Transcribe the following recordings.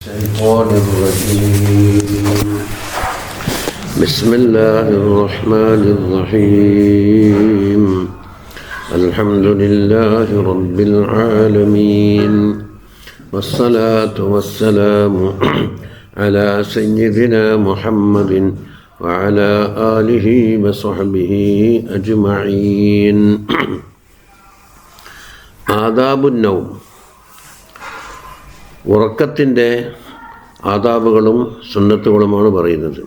الشيطان الرجيم. بسم الله الرحمن الرحيم. الحمد لله رب العالمين، والصلاة والسلام على سيدنا محمد وعلى آله وصحبه أجمعين. آداب النوم. ഉറക്കത്തിൻ്റെ ആദാബുകളും സുന്നത്തുകളുമാണ് പറയുന്നത്.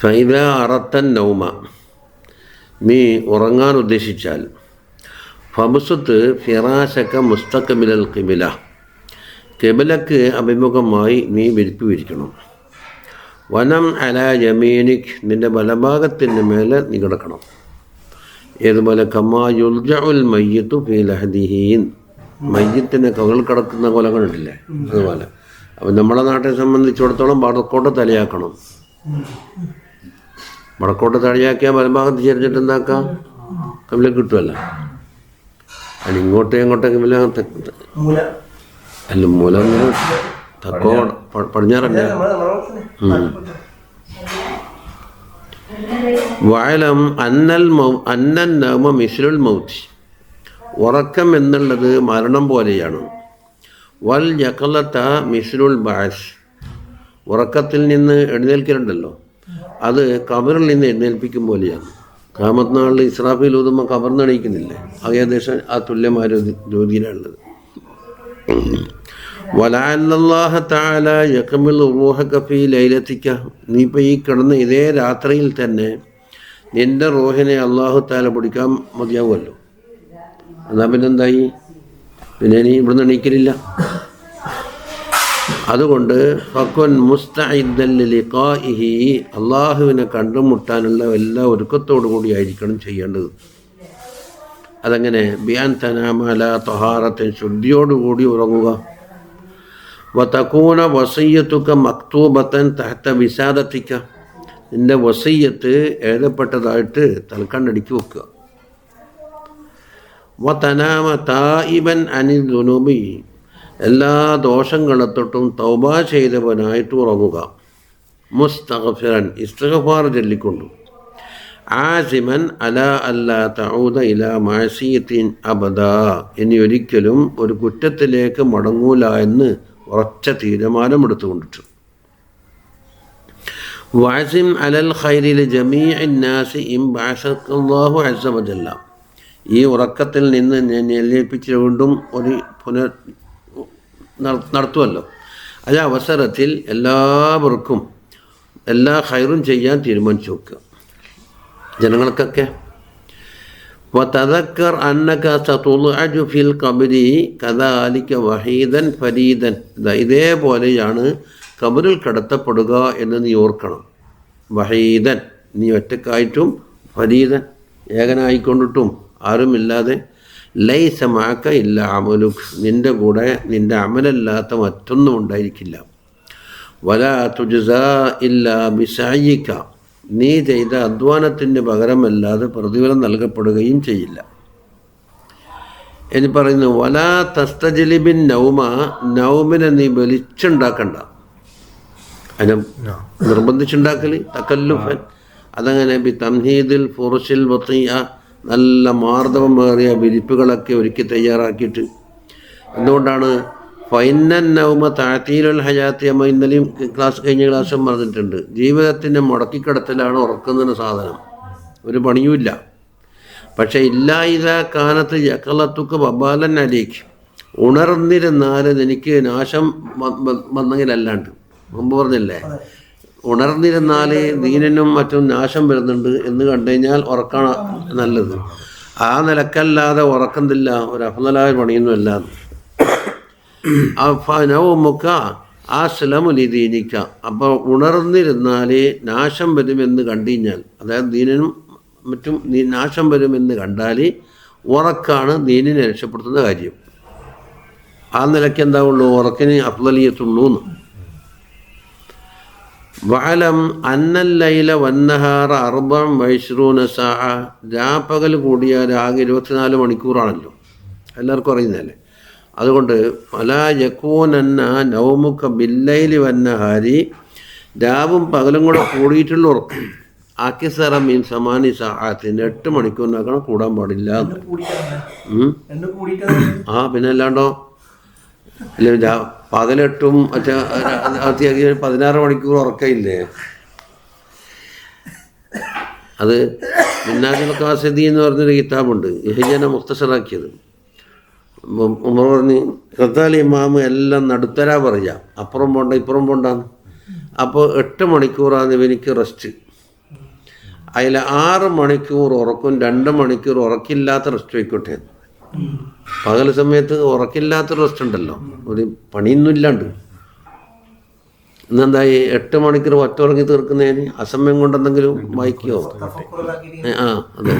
ഫൈദ അറത്തൻ നൗമ, നീ ഉറങ്ങാൻ ഉദ്ദേശിച്ചാൽ, ഫബുസുത്ത് ഫിറാശക മുസ്തഖ്ബിലൽ ഖിബില, ഖിബിലക്ക് അഭിമുഖമായി നീ വിരിപ്പ് വിരിക്കണം. വനം അലാ യമീനിക്, നിൻ്റെ വലഭാഗത്തിൻ്റെ മേലെ നീ കിടക്കണം. ഏതുപോലെ കമാ യുൽജഉൽ മയ്യിത്തു ഫീ ലഹദിഹീൻ, മയ്യത്തിനെ കവിൾ കിടക്കുന്ന കൊല കണ്ടിട്ടില്ലേ, അതുപോലെ. അപ്പം നമ്മളെ നാട്ടിനെ സംബന്ധിച്ചിടത്തോളം വടക്കോട്ട് തലയാക്കണം. വടക്കോട്ട് തലയാക്കിയാൽ വലഭാഗത്ത് ചേർന്നിട്ട് എന്താക്കാം, കവില കിട്ടുമല്ല. അതിന് ഇങ്ങോട്ടും ഇങ്ങോട്ടും കവില അല്ല, മൂല തക്കോ പടിഞ്ഞാറല്ല. വഅലം അന്നൽ നൗമ മിസ്ലുൽ മൗത്ത്, ഉറക്കം എന്നുള്ളത് മരണം പോലെയാണ്. വൽ യഖലത മിസ്ലുൽ ബഅസ്, ഉറക്കത്തിൽ നിന്ന് എഴുന്നേൽക്കലുണ്ടല്ലോ, അത് ഖബറിൽ നിന്ന് എഴുന്നേൽപ്പിക്കും പോലെയാണ്. ഖിയാമത്ത് നാളിൽ ഇസ്രാഫീൽ ഊതുമ്പോൾ ഖബറിൽ എണീക്കുന്നില്ലേ, ഏകദേശം ആ തുല്യമായ ജ്യോതിയിലുള്ളത്. വലഅല്ലാഹ തആല യഖ്മിലു റൂഹക ഫീ ലൈലതിക, നീ ഇപ്പോൾ ഈ കിടന്ന ഇതേ രാത്രിയിൽ തന്നെ നിൻ്റെ റൂഹിനെ അല്ലാഹു തആല പിടിക്കാൻ മതിയാവുമല്ലോ. എന്നാൽ പിന്നെന്തായി, പിന്നെ നീ ഇവിടുന്ന് എണീക്കലില്ല. അതുകൊണ്ട് ഫക്കുൻ മുസ്തഇദ്ദൻ ലിഖാഇഹി, അള്ളാഹുവിനെ കണ്ടുമുട്ടാനുള്ള എല്ലാ ഒരുക്കത്തോടു കൂടി ആയിരിക്കണം ചെയ്യേണ്ടത്. അതെങ്ങനെ, ബിഅൻ തനാമ അലാ തഹാറത്തിൻ, ശുദ്ധിയോടുകൂടി ഉറങ്ങുക. വതകൂന വസിയ്യതുക മക്തൂബത്തൻ തഹ്ത വിസാദതിക, നിൻ്റെ വസിയ്യത്ത് എഴുതപ്പെട്ടതായിട്ട് തലക്കണ്ണടിക്ക് വെക്കുക. വതനാമ തായിബൻ അനിൽ ദുനൂബി, എല്ലാ ദോഷങ്ങളെ തൊട്ടും തൗബ ചെയ്തവനായിട്ട് ഉറങ്ങുക. മുസ്തഗ്ഫിറൻ, ഇസ്തിഗ്ഫാർ ചൊല്ലിക്കൊണ്ടു. ആസിമൻ അലാ അല്ലാ തഊദ ഇലാ മഅസിയത്തിൻ അബദാ, ഇനി ഒരിക്കലും ഒരു കുറ്റത്തിലേക്ക് മടങ്ങൂല എന്ന് ഉറച്ച തീരുമാനമെടുത്തുകൊണ്ടിട്ടു. വഅസിം അലൽ ഖൈരി ലിജമീഇൻ നാസി ഇൻ ബഅസകല്ലാഹു അസ്സ വജല്ല, ഈ ഉറക്കത്തിൽ നിന്ന് ഞാൻ എഴുന്നേൽപ്പിച്ച് വീണ്ടും ഒരു നടത്തുമല്ലോ, ആ അവസരത്തിൽ എല്ലാവർക്കും എല്ലാ ഖൈറും ചെയ്യാൻ തീരുമാനിച്ചു വെക്കുക, ജനങ്ങൾക്കൊക്കെ. വതദക്കർ അന്നക സതുൽഅജു ഫിൽ ഖബ്രി കദാലിക വഹീദൻ ഫരീദൻ, ഇതേപോലെയാണ് ഖബറിൽ കിടത്തപ്പെടുക എന്ന് നീ ഓർക്കണം. വഹീദൻ, നീ ഒറ്റക്കായിട്ടും, ഫരീദൻ, ഏകനായിക്കൊണ്ടിട്ടും, ആരുമില്ലാതെ. ലൈസ മഅക ഇല്ല അമലുക്, നിൻ്റെ കൂടെ നിൻ്റെ അമലല്ലാത്ത മറ്റൊന്നും ഉണ്ടായിരിക്കില്ല. വലാ തുജ്സാ ഇല്ലാ ബിസഅയിക, നീ ചെയ്ത അധ്വാനത്തിന് പകരമല്ലാതെ പ്രതിഫലം നൽകപ്പെടുകയും ചെയ്യില്ല. എന്ന് പറയുന്നു. വലാ തസ്തജ്ലിബിൻ നൗമ, നൗമിനെ നീ വലിച്ചുണ്ടാക്കണ്ട. അതിനെ നിർബന്ധിച്ചുണ്ടാക്കൽ തക്കല്ലുഫൻ, അതങ്ങനെ ബി തംഹീദിൽ ഫുർഷിൽ വത്തിയ, നല്ല മാർദ്ദവമേറിയ വിരിപ്പുകളൊക്കെ ഒരുക്കി തയ്യാറാക്കിയിട്ട്. എന്തുകൊണ്ടാണ് ഫൈനൻ നൗമ താത്തീലുൽ ഹയാത്തി, അമ്മ ഇന്നലെയും കഴിഞ്ഞ ക്ലാസ്സും പറഞ്ഞിട്ടുണ്ട്, ജീവിതത്തിൻ്റെ മുടക്കിക്കിടത്തലാണ് ഉറക്കുന്നതിന് സാധനം, ഒരു പണിയുമില്ല. പക്ഷേ ഇല്ലായിത കാലത്ത് യക്കളത്തുക്ക് ബബാലൻ അലീക്ക്, ഉണർന്നിരുന്നാൽ എനിക്ക് നാശം വന്നെങ്കിലല്ലാണ്ട്, മുമ്പ് പറഞ്ഞില്ലേ, ഉണർന്നിരുന്നാൽ ദീനിനും മറ്റും നാശം വരുന്നുണ്ട് എന്ന് കണ്ടു കഴിഞ്ഞാൽ ഉറക്കാണ് നല്ലത്. ആ നിലക്കല്ലാതെ ഉറക്കുന്നില്ല, ഒരു അഫ്ളലായ പണിയൊന്നുമല്ല. നൗമുക അസ്ലമു ലിദീനിക, അപ്പോൾ ഉണർന്നിരുന്നാൽ നാശം വരുമെന്ന് കണ്ടു കഴിഞ്ഞാൽ, അതായത് ദീനിനും മറ്റും നാശം വരുമെന്ന് കണ്ടാൽ ഉറക്കാണ് ദീനിനെ രക്ഷപ്പെടുത്തുന്ന കാര്യം. ആ നിലയ്ക്ക് എന്താവുള്ളൂ, ഉറക്കിന് അഫ്ളലിയത്തുള്ളൂ എന്ന്. വഅലം അന്നൽ ലൈല വന്നഹാറ 24 സഅ, രാപ്പകൽ കൂടിയാൽ ആകെ 24 മണിക്കൂറാണല്ലോ, എല്ലാവർക്കും അറിയുന്നതല്ലേ. അതുകൊണ്ട് ഫലാ യകൂനന്ന നൗമുക ബില്ലൈലി വന്നഹാരി, രാവും പകലും കൂടെ കൂടിയിട്ടുള്ള ഉറക്കം അക്സറ മിൻ സമാനി സഅത്തിന് 8 മണിക്കൂറിനേക്കാളും കൂടാൻ പാടില്ല. പിന്നെ അല്ലാണ്ടോ ഇല്ല, പകലെട്ടും 16 മണിക്കൂർ ഉറക്കമില്ലേ? അത് മിന്നാജുൽ ഖാസിദി എന്ന് പറഞ്ഞൊരു കിതാബുണ്ട്, യഹ്യനെ മുഖ്തസറാക്കിയത്. ഉമർ പറഞ്ഞ് ഖത്താലി ഇമാമ് എല്ലാം നടുത്തരാ പറയുക, അപ്പുറം പോണ്ട ഇപ്പുറം പോണ്ടാന്ന്. അപ്പോൾ 8 മണിക്കൂറാണ് ഇവനിക്ക് റെസ്റ്റ്. അതിൽ 6 മണിക്കൂർ ഉറക്കും, 2 മണിക്കൂർ ഉറക്കില്ലാത്ത റെസ്റ്റ് ആയിക്കോട്ടെ. പകൽ സമയത്ത് ഉറക്കില്ലാത്ത റെസ്റ്റ് ഉണ്ടല്ലോ, ഒരു പണിയൊന്നും ഇല്ലാണ്ട്. ഇന്നെന്തായി 8 മണിക്കൂർ ഒറ്റ ഉറങ്ങി തീർക്കുന്നതിന് അസമയം കൊണ്ടെന്തെങ്കിലും വായിക്കോ? അതെ.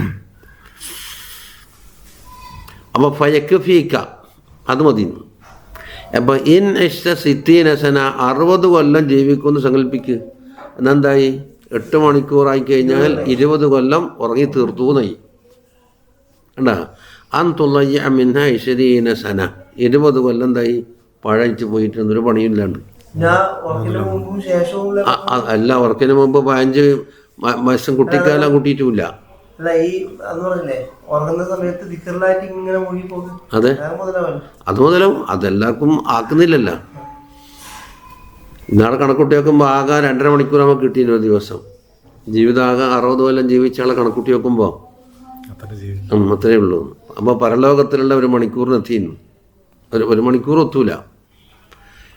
അപ്പോൾ ഫയക്ഫീക, അത് മതി. അപ്പോൾ ഇൻ ഇഷ്ട സിത്തീനസന 60 കൊല്ലം ജീവിക്കുമെന്ന് സങ്കല്പിക്കുക. എന്നെന്തായി 8 മണിക്കൂറായി കഴിഞ്ഞാൽ 20 കൊല്ലം ഉറങ്ങി തീർത്തു എന്നായി. കണ്ടാ, അൻതുള്ളയ്യ മിൻഹ 20 സന, 20 കൊല്ലം എന്തായി പഴച്ചു പോയിട്ടൊന്നൊരു പണിയില്ലാണ്ട്. അല്ല, ഉറക്കിന് മുമ്പ് 15 വയസ്സും കുട്ടിക്കാലം കൂട്ടിയിട്ടുമില്ല. അതെ, അത് മുതലും അതെല്ലാവർക്കും ആക്കുന്നില്ലല്ലോ. ഇന്നാളെ കണക്കുട്ടി നോക്കുമ്പോൾ ആകെ 2.5 മണിക്കൂർ നമുക്ക് കിട്ടിയിരുന്നു ഒരു ദിവസം. ജീവിതം ആകെ 60 കൊല്ലം ജീവിച്ച ആളെ കണക്കുട്ടി നോക്കുമ്പോൾ അത്രേ ഉള്ളൂ. അപ്പോൾ പരലോകത്തിലുള്ള 1 മണിക്കൂറിന് എത്തിയിരുന്നു. ഒരു മണിക്കൂർ ഒത്തൂല.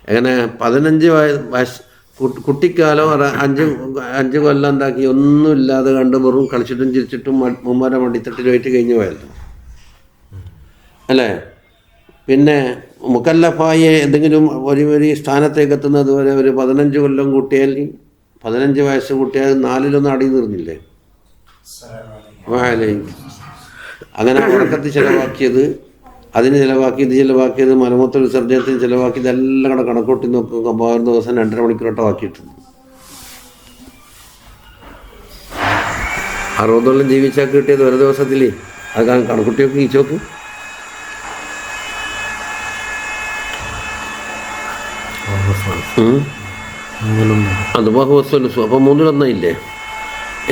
എങ്ങനെ 15 വയസ്സ് കുട്ടിക്കാലം 5 കൊല്ലം എന്താക്കി ഒന്നുമില്ലാതെ കണ്ട് വെറും കളിച്ചിട്ടും ചിരിച്ചിട്ടും മുമ്മാരെ മടിത്തട്ടിലുമായിട്ട് കഴിഞ്ഞു പോയല്ലോ അല്ലേ? പിന്നെ മുക്കല്ലഫായി എന്തെങ്കിലും ഒരു സ്ഥാനത്തേക്ക് എത്തുന്നത് വരെ ഒരു 15 കൊല്ലം കൂട്ടിയാൽ, 15 വയസ്സ് കൂട്ടിയാൽ 4-1 അടി തീർന്നില്ലേ? അങ്ങനെ ഉറക്കത്തിൽ ചിലവാക്കിയത്, അതിന് ചിലവാക്കിയത് മലമൂത്ര വിസർജനത്തിന് ചിലവാക്കിയത് എല്ലാം കൂടെ കണക്കൂട്ടി നോക്കുമ്പോൾ 1 ദിവസം 2.5 മണിക്കൂറോട്ട് ആക്കിയിട്ടുണ്ട്. 60 കൊല്ലം ജീവിച്ചാൽ കിട്ടിയത് ഒരു ദിവസത്തിൽ, അത് കണക്കുട്ടി നോക്കി ഈ ചോക്ക്. അത് ബഹുവസ്വലുസു, അപ്പോൾ 3-1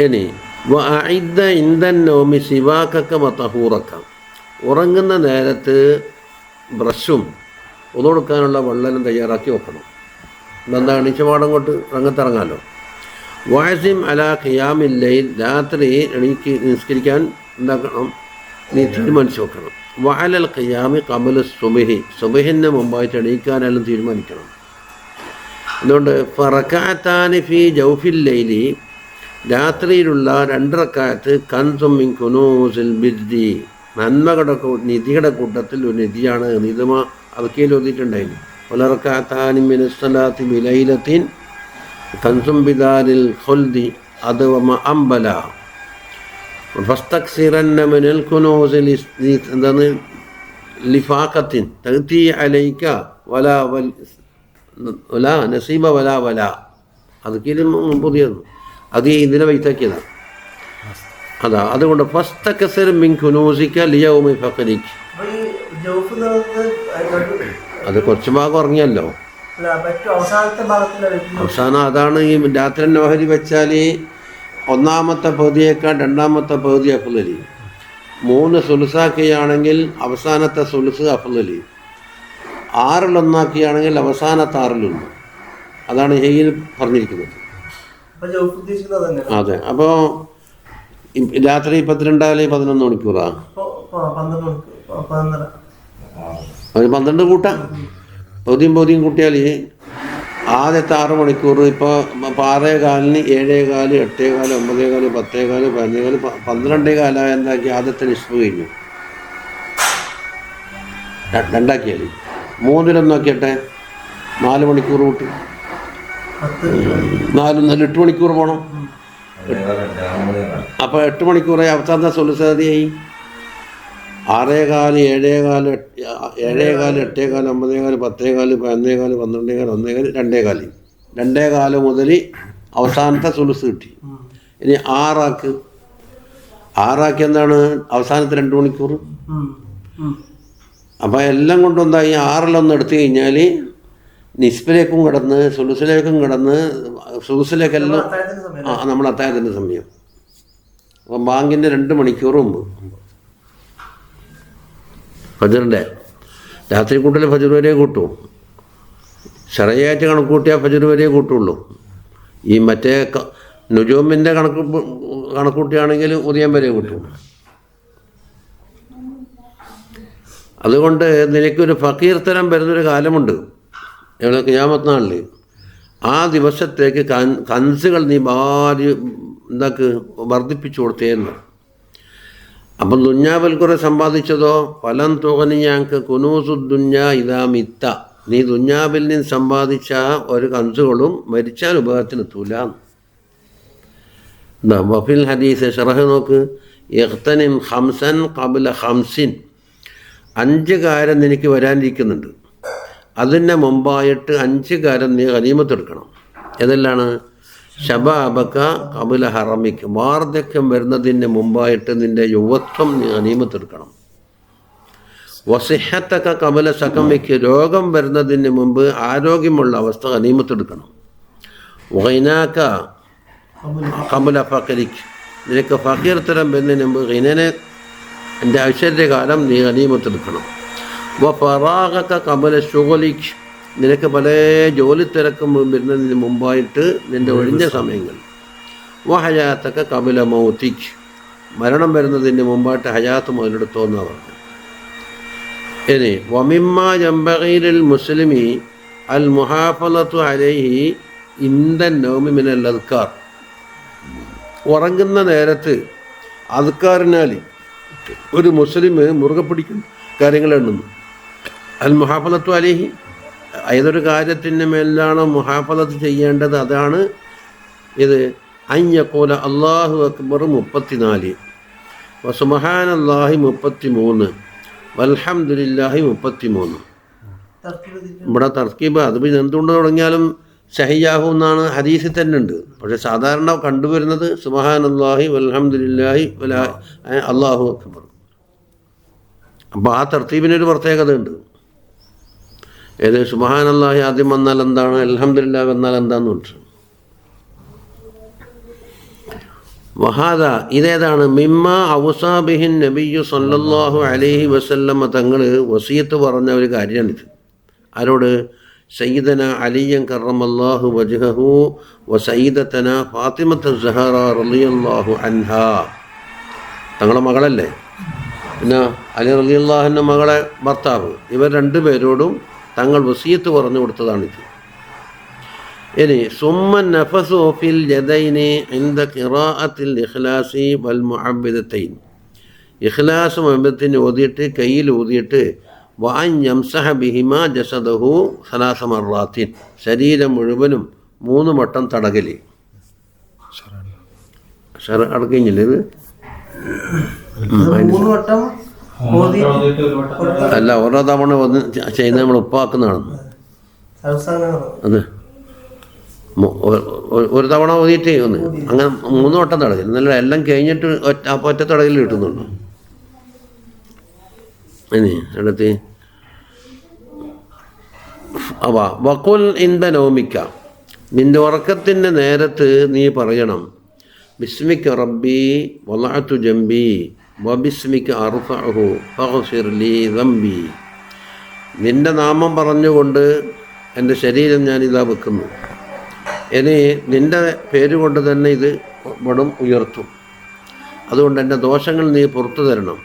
ഇനി ഇന്ദന്നോമി ശിവാക്ക മതഹൂറക്ക, ഉറങ്ങുന്ന നേരത്ത് ബ്രഷും ഉതകൊടുക്കാനുള്ള വെള്ളം തയ്യാറാക്കി വെക്കണം. എന്താ എണീച്ചപാടം കൊണ്ട് രംഗത്തിറങ്ങാമല്ലോ. വാസിം അലാ ഖിയാമില്ലൈൽ, രാത്രി എണീക്ക് നിസ്കരിക്കാൻ എന്താക്കണം, നീ തീരുമാനിച്ച് വെക്കണം. വഅലൽ ഖിയാമി ഖബല സുബ്ഹി, സുബ്ഹിന് മുമ്പായിട്ട് എണീക്കാനെല്ലാം തീരുമാനിക്കണം. അതുകൊണ്ട് ഫറകഅതാനി ഫി ജൗഫിൽ ലൈലി, രാത്രിയിലുള്ള 2 റക്അത്ത് കൻസും മിൻ കുനൂസിൽ ബിർരി, നന്മകളുടെ നിധിയുടെ കൂട്ടത്തിൽ ഒരു നിധിയാണ്. നിധിമ അതൊക്കെയിൽ ഓതിയിട്ടുണ്ടായിരുന്നു. വല റക്അതാനി മിന സ്വലാത്തി ബിലൈലത്തിൻ കൻസും ബിദാരിൽ ഖുൽദി അദ്വമ അംബല ഫസ്തക്സിറന്ന മിനൽ കുനൂസിൽ എന്താണ് ലിഫാഖത്തിൻ തഅതി അലൈക വലാ നസീബ വലാ. അതൊക്കെയും പുതിയത്, അത് ഇതിനെ വൈത്താക്കിയതാണ്. അതാ, അതുകൊണ്ട് ഫസ്തക്സിർ മിൻ കുനൂസിക ലിയൗമി ഫഖരിക. അത് കുറച്ച് ഭാഗം ഉറങ്ങിയല്ലോ. അവസാനം അതാണ് ഈ രാത്രി നോഹരി വെച്ചാൽ 1-ാമത്തെ പകുതിയേക്കാൾ 2-ാമത്തെ പകുതി അഫ്ളലി. 3 സുലുസാക്കിയാണെങ്കിൽ അവസാനത്തെ സുലുസ് അഫ്ളലി. 6-1 അവസാനത്തെ 6-1. അതാണ് ഹെയിൽ പറഞ്ഞിരിക്കുന്നത്. അതെ, അപ്പോൾ രാത്രി 12 11 മണിക്കൂറാണ്. ഒരു 12 കൂട്ടാം. പകുതിയും കൂട്ടിയാൽ ആദ്യത്തെ 6 മണിക്കൂർ ഇപ്പോൾ 6:15, 7:15, 8:15, 9:15, 10:15, 11:15, 12:15 എന്താക്കി ആദ്യത്തെ നിസ്ബ് കഴിഞ്ഞു. 2 3-1 4 മണിക്കൂർ കൂട്ടി 8 മണിക്കൂർ പോകണം. അപ്പോൾ 8 മണിക്കൂറായി അവസാനത്തെ സുലുസാദിയായി. 6:15, 7:15, 7:15, 8:15, 9:15, 10:15, 11:15, 12:15, 1:15, 2:15 മുതൽ അവസാനത്തെ സുലുസ് കിട്ടി. ഇനി 6 എന്താണ് അവസാനത്തെ 2 മണിക്കൂർ. അപ്പോൾ എല്ലാം കൊണ്ടും എന്തായി 6-ലൊന്ന് എടുത്തു കഴിഞ്ഞാൽ നിസ്ബിലേക്കും കിടന്ന് സുലുസിലേക്കും കിടന്ന് സുലുസിലേക്കെല്ലാം നമ്മൾ അത്താഴത്തിൻ്റെ സമയം. അപ്പം ബാങ്കിൻ്റെ 2 മണിക്കൂർ മുമ്പ് ഫജറിൻ്റെ രാത്രി കൂട്ടൽ ഫജർ വരെ കൂട്ടും. ശറയായിട്ട് കണക്ക് കൂട്ടിയാൽ ഫജർ വരെ കൂട്ടുള്ളൂ. ഈ മറ്റേ നുജൂമിൻ്റെ കണക്ക് കൂട്ടിയാണെങ്കിൽ ഉദയം വരെ കൂട്ടും. അതുകൊണ്ട് നിനക്കൊരു ഫക്കീർത്തനം വരുന്നൊരു കാലമുണ്ട് എവിടെ ഖിയാമത്ത് നാളിൽ. ആ ദിവസത്തേക്ക് കൻസുകൾ നീ എന്താക്ക് വർദ്ധിപ്പിച്ചു കൊടുത്തേന്ന്. അപ്പം ദുഞ്ഞാവിൽ കുറെ സമ്പാദിച്ചതോ ഫലം തുകനിയാക്ക് കുനൂസുദ്ദുഞ്ഞ ഇതാമിത്ത, നീ ദുഞ്ഞാവിൽ നിന്ന് സമ്പാദിച്ച ഒരു കൻസുകളും മരിച്ചാൽ ഉപകാരത്തിനെത്തൂല. വഫിൽ ഹദീസ് ഷറഹ് നോക്ക്, ഇഖ്തനിം ഖംസൻ ഖബ്ല ഖംസിൻ, 5 കാര്യം നിനക്ക് വരാനിരിക്കുന്നുണ്ട്, അതിന് മുമ്പായിട്ട് 5 കാര്യം നീ ഗനീമത്തെടുക്കണം. ഏതെല്ലാണ്? ശബാബക ഖബ്ല ഹറമിക്ക്, വാർദ്ധക്യം വരുന്നതിന് മുമ്പായിട്ട് നിൻ്റെ യുവത്വം നീ ഗനീമത്തെടുക്കണം. വസിഹത്തക ഖബ്ല സഖമിക്ക്, രോഗം വരുന്നതിന് മുമ്പ് ആരോഗ്യമുള്ള അവസ്ഥ ഗനീമത്തെടുക്കണം. വൈനാക്ക ഖബ്ല ഫഖരിക്ക്, നിനക്ക് ഫഖീർത്തരം വരുന്നതിന് മുമ്പ് ഖിനനെ എൻ്റെ ഐശ്വര്യകാലം നീ ഗനീമത്തെടുക്കണം. വഫറാഗക ഖബ്ല ശുഗലിക്ക്, നിനക്ക് പല ജോലി തിരക്കും വരുന്നതിന് മുമ്പായിട്ട് നിൻ്റെ ഒഴിഞ്ഞ സമയങ്ങൾ. വഹയാത്തക ഖബ്ല മൗതിക്ക്, മരണം വരുന്നതിന് മുമ്പായിട്ട് ഹയാത്ത് മുതലെടുത്തോന്ന് പറഞ്ഞു. ഇനി വമിമ്മ യംബഗി ലിൽ മുസ്ലിമി അൽ മുഹാഫളതു അലൈഹി ഇൻദൻ നൗമി മിനൽ അദ്കാർ, ഉറങ്ങുന്ന നേരത്ത് അദ്കാറിനാൽ ഒരു മുസ്ലിം മുറുകെ പിടിക്കുന്ന കാര്യങ്ങളുണ്ടെന്ന്. അൽ മുഹാഫളത്തു അലൈഹി, ഏതൊരു കാര്യത്തിൻ്റെ മേലാണോ മുഹാഫളത്ത് ചെയ്യേണ്ടത് അതാണ് ഇത്. അയ്യഖൂല അല്ലാഹു അക്ബർ 34, വസുബ്ഹാനല്ലാഹി 33, വൽഹംദുലില്ലാഹി 33. ഇവിടെ തർക്കീബ് അത് പിന്നെ എന്തുകൊണ്ട് തുടങ്ങിയാലും സഹിയാഹു എന്നാണ് ഹദീസിൽ തന്നെ ഉണ്ട്. പക്ഷെ സാധാരണ കണ്ടുവരുന്നത് സുബ്ഹാനല്ലാഹി വൽഹംദുലില്ലാഹി അല്ലാഹു അക്ബർ. അപ്പോൾ ആ തർത്തീബിനൊരു പ്രത്യേകത ഉണ്ട്. ഏത് സുബ്ഹാനല്ലാഹി ആദ്യം വന്നാൽ എന്താണ്, അൽഹംദുലില്ലാഹി വന്നാൽ എന്താന്ന് വെച്ചു. വഹാദ, ഇതേതാണ് മിമ്മ ഔസാ ബിഹിൻ നബിയ്യു സല്ലല്ലാഹു അലൈഹി വസല്ലമ, തങ്ങൾ വസിയത്ത് പറഞ്ഞ ഒരു കാര്യമാണിത്. ആരോട്? സയ്യിദന അലിയൻ കറമല്ലാഹു വജ്ഹഹു വ സയ്യിദത്തന ഫാത്തിമത്ത് സഹറ റളിയല്ലാഹു അൻഹാ, തങ്ങളുടെ മകളല്ലേ, പിന്നെ അലി റളിയല്ലാഹുവിൻ്റെ മകളെ ഭർത്താവ്, ഇവർ 2 പേരോടും തങ്ങൾ വസിയത്ത് പറഞ്ഞു കൊടുത്തതാണിത്. ഇനി സുമ്മൻ നഫസു ഫിൽ യദൈനി ഇൻദ ഖിറാഅത്തിൽ ഇഖ്ലാസി വൽ മുഅബ്ബദത്തൈൻ, ഇഖ്ലാസ് മുഅബ്ബദത്തിന് ഓതിയിട്ട് കയ്യിൽ ഊതിയിട്ട് വഅൻ യംസഹ ബിഹിമാ ജസദഹു 3 മർറാത്തിൻ, ശരീരം മുഴുവനും 3 വട്ടം തടകല്. അടക്കഴിഞ്ഞില്ലേ ഇത്? അല്ല, ഓരോ തവണ ഒന്ന് ചെയ്യുന്ന നമ്മൾ ഉപ്പാക്കുന്നതാണ് അത്. ഒരു തവണ ഓതിയിട്ട് ഒന്ന് അങ്ങനെ 3 വട്ടം തടകൽ. എന്നല്ല എല്ലാം കഴിഞ്ഞിട്ട് ഒറ്റ തടകൽ കിട്ടുന്നുണ്ടോ? ഇനി അടുത്ത് വഖുൽ ഇൻദ നൗമിക, നിൻ്റെ ഉറക്കത്തിൻ്റെ നേരത്ത് നീ പറയണം, ബിസ്മിക റബ്ബി വളഅതു ജംബി വബിസ്മിക അർഫഉഹു ഫഗ്ഫിർ ലീ ദംബി, നിൻ്റെ നാമം പറഞ്ഞുകൊണ്ട് എൻ്റെ ശരീരം ഞാനിതാ വെക്കുന്നു, ഇനി നിൻ്റെ പേരുകൊണ്ട് തന്നെ ഇത് ഇവിടം ഉയർത്തും, അതുകൊണ്ട് എൻ്റെ ദോഷങ്ങൾ നീ പുറത്തു തരണം.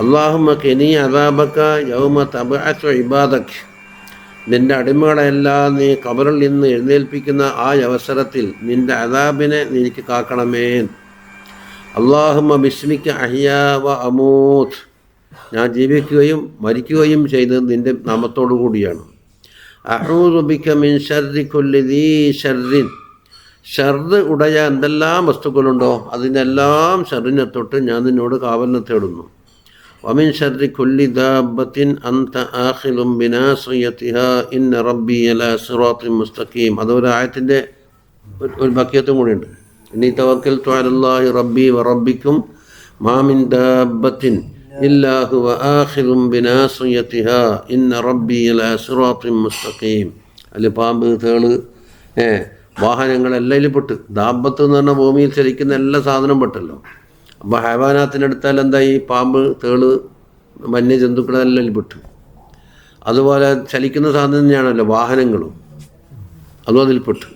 അല്ലാഹുമ്മ ഖിനി അദാബക യൗമ തബ്അസു ഇബാദക്, നിൻ്റെ അടിമകളെല്ലാം നീ ഖബറിൽ നിന്ന് എഴുന്നേൽപ്പിക്കുന്ന ആ അവസരത്തിൽ നിൻ്റെ അദാബിനെ എനിക്ക് കാക്കണമേ. അല്ലാഹുമ്മ ബിസ്മിക അഹ്യാ വ അമൂത്ത്, ഞാൻ ജീവിക്കുകയും മരിക്കുകയും ചെയ്തത് നിൻ്റെ നാമത്തോടു കൂടിയാണ്. അഊദു ബിക മിൻ ശർരി കുല്ലി ദീ ശർറിൻ, ഷർറ് ഉടയ എന്തെല്ലാം വസ്തുക്കളുണ്ടോ അതിനെല്ലാം ഷർറിനെ തൊട്ട് ഞാൻ നിന്നോട് കാവലിനെ തേടുന്നു. വമിൻ ശർരി കുല്ലി ദാബത്തിൻ അൻത ആഖിലുൻ ബിനാസിയതിഹാ ഇന്ന റബ്ബി അലാ സിറാത്തിൻ മുസ്തഖീം, അതൊരു ആയത്തിൻ്റെ ഒരു ബക്കിയത്തും കൂടിയുണ്ട്. ഇന്നി തവക്കൽതു അലല്ലാഹി റബ്ബി വ റബ്ബിക്കും മാ മിൻ ദാബത്തിൻ إلا هو آخذ بناصيتها إن ربي على صراط مستقيم. അതിൽ പാമ്പ്, തേള്, വാഹനങ്ങളെല്ലാം ഇതിൽ പെട്ട്. ദാബത്ത് എന്ന് പറഞ്ഞാൽ ഭൂമിയിൽ ചലിക്കുന്ന എല്ലാ സാധനവും പെട്ടല്ലോ. അപ്പോൾ ഹൈവാനാത്തിനെടുത്താൽ എന്തായി? പാമ്പ്, തേള്, വന്യജന്തുക്കളെല്ലാം ഇതിൽ പെട്ടു. അതുപോലെ ചലിക്കുന്ന സാധനം തന്നെയാണല്ലോ വാഹനങ്ങളും, അതും അതിൽപ്പെട്ടു.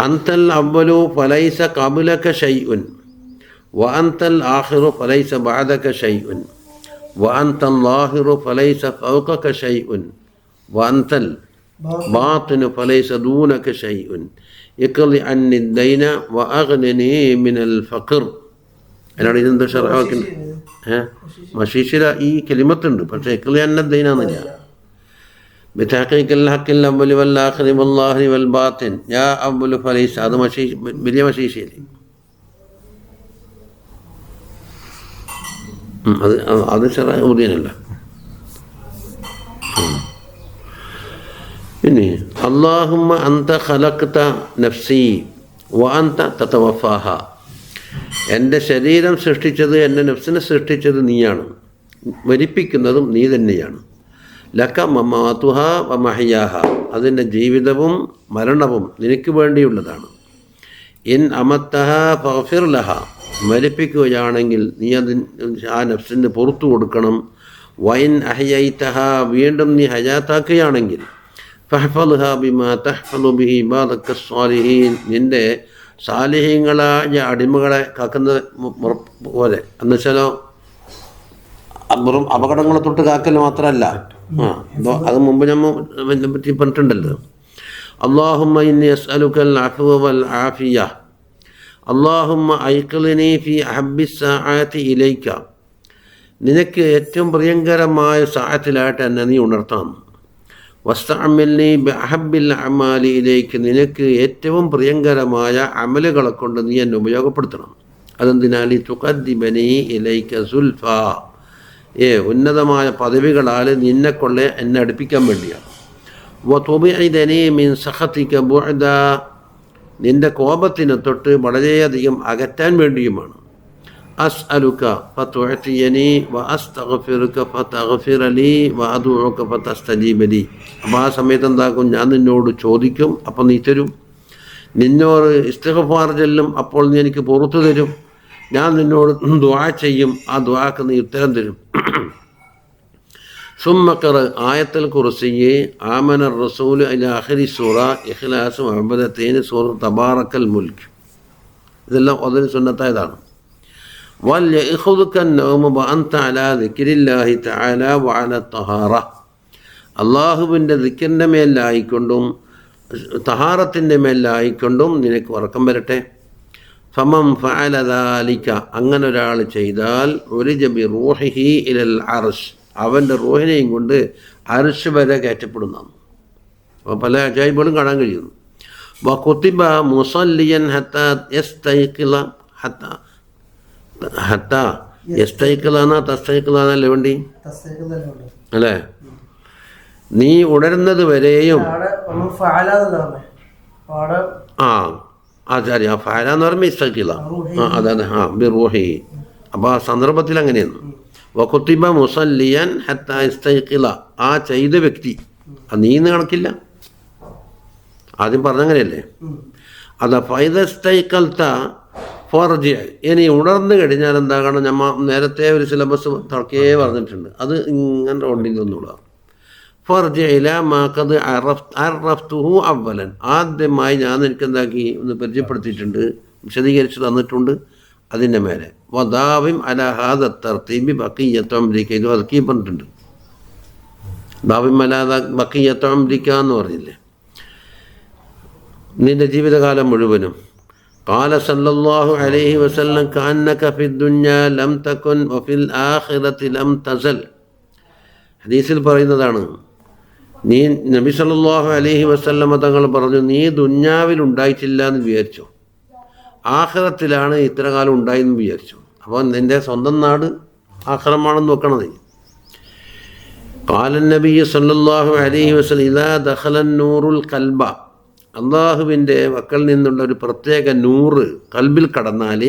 അന്തൽ അവ്വലു ഫലൈസ ഖബലക ഷൈഉൻ വഅന്തൽ ആഖിറു ഫലൈസ ബഅദക ഷൈഉൻ വഅന്തൽ ലാഹിറു ഫലൈസ ഫൗഖക ഷൈഉൻ വഅന്തൽ ബാത്തിനു ഫലൈസ ദൂനക ഷൈഉൻ ഇഖ്ളി അന്നി ദൈന വഅഗ്നിനി മിനൽ ഫഖർ. അതിനാണ് ഇതെന്താ ഷർഹാക്കുന്നത്? മഷീഷില ഈ കലിമത്തുണ്ട്, പക്ഷേ ഇഖ്ളി അന്ന ദൈനാന്നില്ല. بتحقيق الحق الأول والآخر والله والباطن يا أول فليس. هذا مشي വലിയ മഷീശയില്ലേ? അത് ഉദയനല്ല. പിന്നെ അല്ലാഹുമ്മ അന്ത ഖലഖ്ത നഫ്സി വഅന്ത തതവഫാഹ. എൻ്റെ ശരീരം സൃഷ്ടിച്ചത്, എൻ്റെ നഫ്സിനെ സൃഷ്ടിച്ചത് നീയാണ്, മരിപ്പിക്കുന്നതും നീ തന്നെയാണ്. ലക മമാതുഹ വ മഹ്യാഹ. അതിൻ്റെ ജീവിതവും മരണവും നിനക്ക് വേണ്ടിയുള്ളതാണ്. ഇൻ അമത്തഹ ഫഗ്ഫിർ ലഹ. മരിപ്പിക്കുകയാണെങ്കിൽ നീ ആ നഫ്സിന് പുറത്തു കൊടുക്കണം. വൈൻ അഹ്യൈതഹ. വീണ്ടും നീ ഹയാത്താക്കുകയാണെങ്കിൽ ഫഹ്ഫദ്ഹ ബിമാ തഹ്ഫദു ബിഹി ഇബാദക സ്വാലിഹീൻ. നിൻ്റെ സാലിഹീങ്ങളായ അടിമകളെ കാക്കുന്ന പോലെ. എന്നുവെച്ചാലോ വെറും അപകടങ്ങളെ തൊട്ട് കാക്കൽ മാത്രമല്ല, അത് മുമ്പ് നമ്മൾ പറ്റി പറഞ്ഞിട്ടുണ്ടല്ലോ. അല്ലാഹുമ്മ ഇന്നി അസ്അലുകൽ അഫ്വ വൽ ആഫിയ. അല്ലാഹുമ്മ ഐഖ്ളിനി ഫി അഹബ്ബി സആഅതി ഇലൈക. നിനക്ക് ഏറ്റവും പ്രിയങ്കരമായ സഅത്തിലായിട്ട് എന്നെ നീ ഉണർത്താം. വസ്തഅമിൽനി ബി അഹബ്ബിൽ അമാലി ഇലൈക. നിനക്ക് ഏറ്റവും പ്രിയങ്കരമായ അമലുകളെ കൊണ്ട് നീ എന്നെ ഉപയോഗപ്പെടുത്തണം. അതെന്തിനാലി തുഖദ്ദിബനി ഇലൈക സുൽഫ. ഉന്നതമായ പദവികളാൽ നിന്നെക്കൊള്ളെ എന്നെ അടുപ്പിക്കാൻ വേണ്ടിയാണ്. വതുബിഇദനി മിൻ സഖതിക ബുഅദ. നിൻ്റെ കോപത്തിനെ തൊട്ട് വളരെയധികം അകറ്റാൻ വേണ്ടിയുമാണ്. അസ്അലുക ഫതുഅതിയനി വഅസ്തഗ്ഫിറുക ഫതഗ്ഫിറ ലി വഅദുഉക ഫതസ്തജീബ ലി. അപ്പോൾ ആ സമയത്ത് എന്താക്കും? ഞാൻ നിന്നോട് ചോദിക്കും, അപ്പോൾ നീ തരും. നിന്നോട് ഇസ്തിഗ്ഫാർ ചൊല്ലും, അപ്പോൾ നീ എനിക്ക് പുറത്തു തരും. ഞാൻ നിന്നോട് ദുആ ചെയ്യും, ആ ദുആക്ക് നീ ഉത്തരം തരും. സുമ്മക്കർ ആയത്തുൽ കുർസിയെ ആമന റസൂൽ അല ആഖിരി സൂറ ഇഖ്ലാസ് അബദത്തൈൻ സൂറ തബാറക്കൽ മുൽക്ക്. ഇതെല്ലാം അതിന് സുന്നത്തായതാണ്. വൽ യഖുദുക അന്നൗമ വഅൻത അലാ ദിക്രില്ലാഹി തആല വഅല തഹാറ. അല്ലാഹുവിൻ്റെ ദിക്റിൻ്റെ മേലായിക്കൊണ്ടും തഹാറത്തിൻ്റെ മേലായിക്കൊണ്ടും നിനക്ക് ഉറക്കം വരട്ടെ. ഫമൻ ഫഅല ദാലിക. അങ്ങനെ ഒരാൾ ചെയ്താൽ ഉരിജ ബി റൂഹിഹി ഇലൽ അർശ്. അവൻ്റെ റൂഹിനെയും കൊണ്ട് അർശ് വരെ കയറ്റപ്പെടുന്നതാണ്. അപ്പോൾ പല അജായിബുകളും കാണാൻ കഴിയുന്നു. വകുതിബ മുസല്ലിയൻ ഹത്താ യസ്തൈഖില. ഹത്താ യസ്തൈഖിലാന തസ്തൈഖിലാനല്ലേ വേണ്ടി അല്ലേ? നീ ഉണരുന്നത് വരെയും ആചാര്യ ഫഅല എന്ന് പറയുമ്പോൾ ഇസ്തഖില. അതാണ് ബി റൂഹി. അപ്പോൾ ആ സന്ദർഭത്തിൽ അങ്ങനെയാണ്. വകുതിബ മുസല്ലിയൻ ഹത്താ ഇസ്തഖില. ആ ചെയ്ത വ്യക്തി, നീന്ന് കണക്കില്ല, ആദ്യം പറഞ്ഞങ്ങനെയല്ലേ. അതാ ഫൈദസ്തൈഖൽത ഫർജി. ഇനി ഉണർന്നു കഴിഞ്ഞാൽ എന്താകണം? നമ്മൾ നേരത്തെ ഒരു സിലബസ് തുടക്കേ പറഞ്ഞിട്ടുണ്ട്, അത് ഇങ്ങനെ ഉണ്ടെന്നൊന്നുകൂടാ. ഫർജി ഇലാ മാ ഖദ് അറഫ്തുഹു അവ്വലൻ. ആദ്യമായി ഞാൻ എനിക്ക് എന്താക്കി ഒന്ന് പരിചയപ്പെടുത്തിയിട്ടുണ്ട്, വിശദീകരിച്ച് തന്നിട്ടുണ്ട്. അതിൻ്റെ മേലെ വദാവിം അല ഹാദ തർത്തീബി ബഖിയ്യത്തു അംരിക. ഇത് അതൊക്കെ പറഞ്ഞിട്ടുണ്ട്. ദാവിം അല ബഖിയ്യത്തു അംരിക എന്ന് പറഞ്ഞില്ലേ, നിൻ്റെ ജീവിതകാലം മുഴുവനും. ഖാല സല്ലല്ലാഹു അലൈഹി വസല്ലം കഅന്നക ഫിദ്ദുന്യാ ലം തകുൻ വഫിൽ ആഖിറതി ലം തസൽ. ഹദീസിൽ പറയുന്നതാണ്. നീ നബി സല്ലല്ലാഹു അലൈഹി വസല്ലമ തങ്ങൾ പറഞ്ഞു, നീ ദുന്യാവിൽ ഉണ്ടായിട്ടില്ല എന്ന് വിചാരിച്ചു, ആഖിറത്തിലാണ് ഇത്ര കാലം ഉണ്ടായെന്ന് വിചാരിച്ചു. അപ്പോൾ നിൻ്റെ സ്വന്തം നാട് ആഖിറമാണെന്ന് നോക്കണത്. ഖാല നബി സല്ലല്ലാഹു അലൈഹി വസല്ലം ഇദാ ദഖല നൂറുൽ ഖൽബ. അള്ളാഹുവിൻ്റെ വക്കൽ നിന്നുള്ള ഒരു പ്രത്യേക നൂറ് കൽബിൽ കടന്നാൽ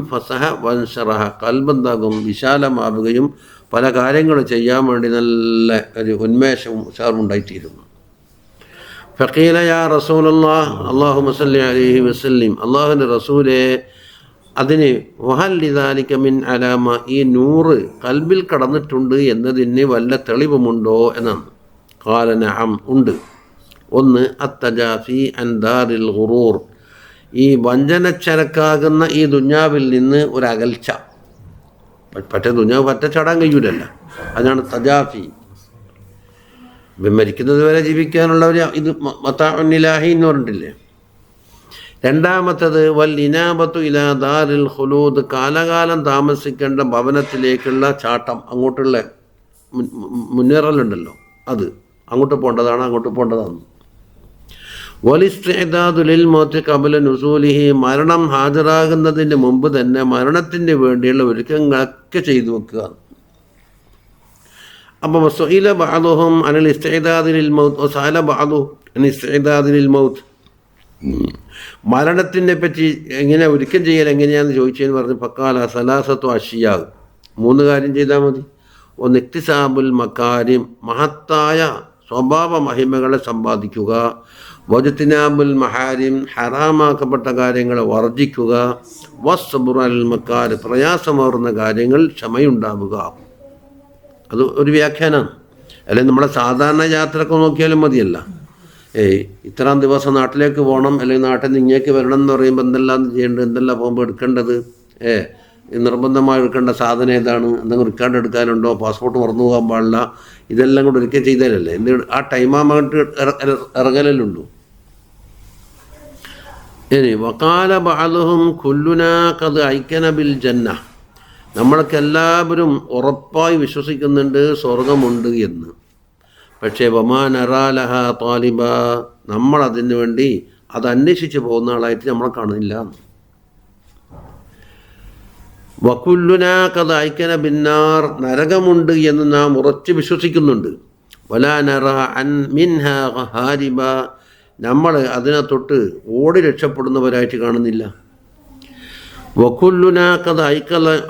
ഫസഹ വൻഷറഹ, കൽബെന്താകും വിശാലമാവുകയും പല കാര്യങ്ങൾ ചെയ്യാൻ വേണ്ടി നല്ല ഒരു ഉന്മേഷവും ഉഷാറും ഉണ്ടായിത്തീരുന്നു. ഫഖീല യാ റസൂലല്ലാഹ് അല്ലാഹുമ്മ സല്ലി അലൈഹി വസല്ലിം, അള്ളാഹുവിൻ്റെ റസൂലേ, അതിന് വഹല്ലിദാലിക മിൻ അലാമ, ഈ നൂറ് കൽബിൽ കടന്നിട്ടുണ്ട് എന്നതിന് വല്ല തെളിവുമുണ്ടോ എന്നാണ്. ഖാല നഅം, ഉണ്ട്. ഒന്ന് അത്തജാഫി അൻ ദാരിൽ ഖുറൂർ, ഈ വഞ്ചനച്ചരക്കാകുന്ന ഈ ദുഞ്ഞാവിൽ നിന്ന് ഒരു അകൽച്ച. ദുഞ്ഞാവ് പറ്റച്ചാടാൻ കഴിയൂലല്ല, അതിനാണ് തജാഫി. മരിക്കുന്നത് വരെ ജീവിക്കാനുള്ള ഒരു ഇത് മതാഉന്നിലാഹി എന്ന് പറഞ്ഞിട്ടില്ലേ. രണ്ടാമത്തത് വൽ ഇനാബത്തു ഇലാ ദാരിൽ ഖുലൂദ്, കാലകാലം താമസിക്കേണ്ട ഭവനത്തിലേക്കുള്ള ചാട്ടം, അങ്ങോട്ടുള്ള മുന്നേറലുണ്ടല്ലോ, അത് അങ്ങോട്ട് പോകേണ്ടതാണ്. വലിസ്തിഅദാദു ലിൽ മൗതി ഖബല നുസൂലിഹി, മരണം ഹാജരാകുന്നതിന് മുമ്പ് തന്നെ മരണത്തിന് വേണ്ടിയുള്ള ഒരുക്കങ്ങളൊക്കെ ചെയ്തു വെക്കുക. അപ്പോൾ സുഇല ബഅദുഹും അനിൽ ഇസ്തിഅദാദി ലിൽ മൗത്ത് വസഅല ബഅദുഹും അൻ ഇസ്തിഅദാദി ലിൽ മൗത്ത്, മരണത്തിനെ പറ്റി എങ്ങനെ ഒരുക്കം ചെയ്യൽ എങ്ങനെയാണെന്ന് ചോദിച്ചതെന്ന് പറഞ്ഞ് ഫഖാല സലാസത്തു അഷിയാ, 3 കാര്യം ചെയ്താൽ മതി. ഒന്ന് ഇക്തിസാബുൽ മക്കാരിം, മഹത്തായ സ്വഭാവ മഹിമകളെ സമ്പാദിക്കുക. വജ്തിനാബുൽ മഹാരിം, ഹറാമാക്കപ്പെട്ട കാര്യങ്ങളെ വർജിക്കുക. വസ്സബ്റു അലൽ മക്കാർ, പ്രയാസമേറുന്ന കാര്യങ്ങൾ ക്ഷമയുണ്ടാവുക. അത് ഒരു വ്യാഖ്യാനമാണ്. അല്ലെങ്കിൽ നമ്മുടെ സാധാരണ യാത്രയൊക്കെ നോക്കിയാലും മതിയല്ല. ഇത്രാം ദിവസം നാട്ടിലേക്ക് പോകണം, അല്ലെങ്കിൽ നാട്ടിൽ നിന്ന് ഇങ്ങേക്ക് വരണം എന്ന് പറയുമ്പോൾ എന്തെല്ലാം ചെയ്യേണ്ടത്, എന്തെല്ലാം പോകുമ്പോൾ എടുക്കേണ്ടത്, നിർബന്ധമായി എടുക്കേണ്ട സാധനം ഏതാണ്, എന്തെങ്കിലും റിക്കാർഡ് എടുക്കാനുണ്ടോ, പാസ്പോർട്ട് മറന്നു പോകാൻ പാടില്ല, ഇതെല്ലാം കൂടെ ഒരിക്കൽ ചെയ്താലല്ലേ ആ ടൈമായിട്ട് ഇറങ്ങലുണ്ടോ. ഇനി വഖാല ബഅദുഹും കുല്ലുനാ ഖദ് ഐക്കന ബിൽ ജന്ന, നമ്മളൊക്കെ എല്ലാവരും ഉറപ്പായി വിശ്വസിക്കുന്നുണ്ട് സ്വർഗമുണ്ട് എന്ന്. പക്ഷേ വമാ നറാ ലഹാ താലിബ, നമ്മളതിന് വേണ്ടി അത് അന്വേഷിച്ച് പോകുന്ന ആളായിട്ട് നമ്മളെ കാണുന്നില്ല. വകുല്ലുനാ ഖദ് ഐക്കന ബിന്നാർ, നരകമുണ്ട് എന്ന് നാം ഉറച്ച് വിശ്വസിക്കുന്നുണ്ട്. വലാ നറാ അൻ മിൻഹാ ഹാരിബ, നമ്മൾ അതിനെ തൊട്ട് ഓടി രക്ഷപ്പെടുന്നവരായിട്ട് കാണുന്നില്ല. വകുല്ലുനാ ഖദ്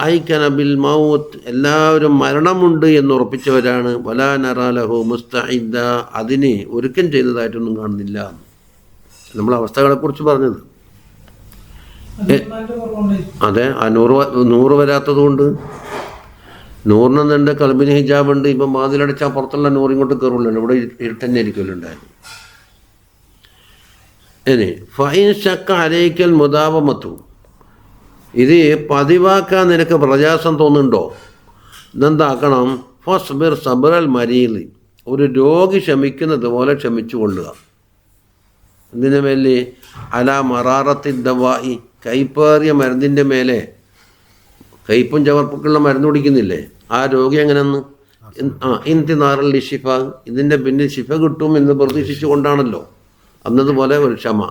ഐക്കന ബിൽ മൗത്ത്, എല്ലാവരും മരണമുണ്ട് എന്ന് ഉറപ്പിച്ചവരാണ്. വലാ നറാ ലഹു മുസ്തഇദ്ദ, അതിന് ഒരുക്കം ചെയ്തതായിട്ടൊന്നും കാണുന്നില്ല. നമ്മളെ അവസ്ഥകളെക്കുറിച്ച് പറഞ്ഞത്. അതെ, ആ 100 വരാത്തത് കൊണ്ട്. 100 കൽബിന് ഹിജാബുണ്ട്. ഇപ്പം വാതിലടിച്ചാൽ പുറത്തുള്ള 100 ഇങ്ങോട്ട് കയറുള്ളൂ, ഇവിടെ ഇരുട്ടന്നെ ആയിരിക്കുമല്ലോ ഉണ്ടായിരുന്നു. ഇനി ഫൈൻ ശക്ക അലൈക്കൽ മുദാവമത്തു, ഇത് പതിവാക്കാൻ നിനക്ക് പ്രയാസം തോന്നുന്നുണ്ടോ, ഇതെന്താക്കണം. ഫസ്ബിർ സബ്റൽ മരീദ്, ഒരു രോഗി ക്ഷമിക്കുന്നത് പോലെ ക്ഷമിച്ചു കൊള്ളുക. എന്തിനു മേലെ അലാ മറാറത്തി ദവായി, കയ്പേറിയ മരുന്നിൻ്റെ മേലെ, കയ്പും ചവർപ്പൊക്കെയുള്ള മരുന്ന് കുടിക്കുന്നില്ലേ, ആ രോഗി എങ്ങനെയെന്ന് ഇന്തിനാറൽ ഷിഫ, ഇതിൻ്റെ പിന്നിൽ ശിഫ കിട്ടും എന്ന് പ്രതീക്ഷിച്ചു കൊണ്ടാണല്ലോ. എന്നതുപോലെ ഒരു ക്ഷമ.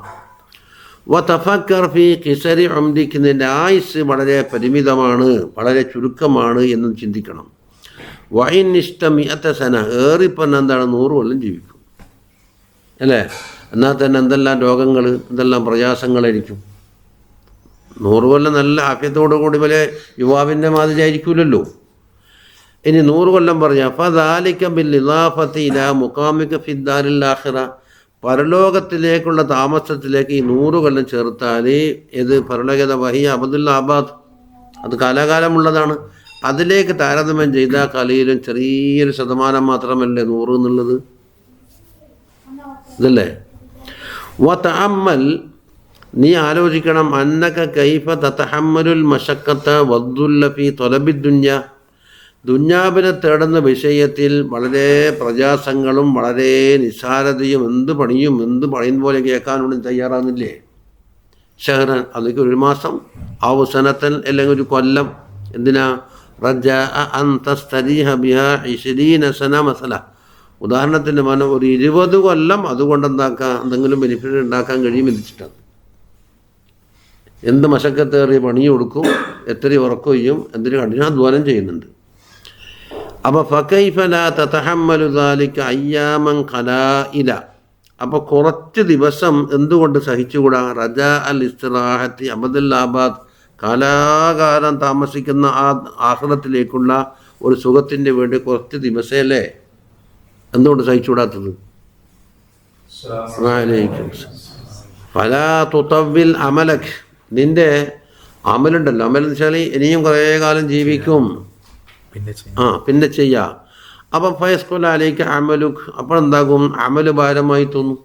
വതഫക്കർ ഫീ ഖിസരി ഉംദിക്, നിൻ്റെ ആയുസ് വളരെ പരിമിതമാണ്, വളരെ ചുരുക്കമാണ് എന്ന് ചിന്തിക്കണം. വൈൻ ഇഷ്ടമിഅത്ത സന, ഏറിപ്പന്നെ എന്താണ് 100 കൊല്ലം ജീവിക്കും അല്ലേ. എന്നാൽ തന്നെ എന്തെല്ലാം രോഗങ്ങൾ, എന്തെല്ലാം പ്രയാസങ്ങളായിരിക്കും. 100 കൊല്ലം നല്ല ആഫ്യത്തോടു കൂടി വലിയ യുവാവിൻ്റെ മാതിരി ആയിരിക്കില്ലല്ലോ. ഇനി 100 കൊല്ലം പറയാം. ഫദാലിക ബിൽ ഇളാഫത്തി ഇലാ മുഖാമിക ഫിദ്ദാരിൽ ആഖിറ, പരലോകത്തിലേക്കുള്ള താമസത്തിലേക്ക് ഈ 100 കൊല്ലം ചേർത്താൽ ഇത് പരലോകത വഹിയ അബ്ദുൽ ആബാദ്, അത് കാലാകാലമുള്ളതാണ്. അതിലേക്ക് താരതമ്യം ചെയ്താൽ കലയിലും ചെറിയൊരു ശതമാനം മാത്രമല്ലേ 100 എന്നുള്ളത്, ഇതല്ലേ. വതഅമ്മൽ, നീ ആലോചിക്കണം. അന്നക കൈഫ തതഹമ്മലുൽ മശക്കത്ത വദ്ദുല്ല ഫീ തൊലബി ദുന്യ, ദുന്യാബിനെ തേടുന്ന വിഷയത്തിൽ വളരെ പ്രയാസങ്ങളും വളരെ നിസ്സാരതയും, എന്ത് പണിയും പോലെ കേൾക്കാനുള്ള തയ്യാറാകുന്നില്ലേ. ഷഹ്റൻ, അതൊക്കെ 1 മാസം, ഔസനത്തൻ, അല്ലെങ്കിൽ 1 കൊല്ലം. എന്തിനാ? റജാ അൻ തസ്തരീഹ ബിഹാ 20 സന മസല, ഉദാഹരണത്തിന് മനം 20 കൊല്ലം അതുകൊണ്ട് എന്താക്കാം, എന്തെങ്കിലും ബെനിഫിറ്റ് ഉണ്ടാക്കാൻ കഴിയുമെന്ന് വെച്ചിട്ടാണ്. എന്ത് മശക്കത്തേറിയ പണി കൊടുക്കും, എത്ര ഉറക്കം ചെയ്യും, എന്തിനു കഠിനാധ്വാനം ചെയ്യുന്നുണ്ട്. അപ്പോൾ ഫകൈഫ ലാ തതഹമ്മലു ദാലിക അയ്യാമൻ ഖലാഇല, അപ്പോൾ കുറച്ച് ദിവസം എന്തുകൊണ്ട് സഹിച്ചുകൂടാ. റജാ അൽ ഇസ്തിറാഹത്തി അബദുൽ ആബാദ്, കാലാകാലം താമസിക്കുന്ന ആ ആഖിറത്തിലേക്കുള്ള ഒരു സുഖത്തിൻ്റെ വേണ്ടി കുറച്ച് ദിവസമല്ലേ എന്തുകൊണ്ട് സഹിച്ചുകൂടാത്തത്? ഫലാ തുതവ്വിൽ അമലക്, നിൻ്റെ അമലുണ്ടല്ലോ, അമലെന്ന് വെച്ചാൽ ഇനിയും കുറേ കാലം ജീവിക്കും, പിന്നെ ചെയ്യാം. അപ്പം ഫയസ്കുൽ അലൈക അമലുക്, അപ്പോൾ എന്താകും? അമല് ഭാരമായി തോന്നും.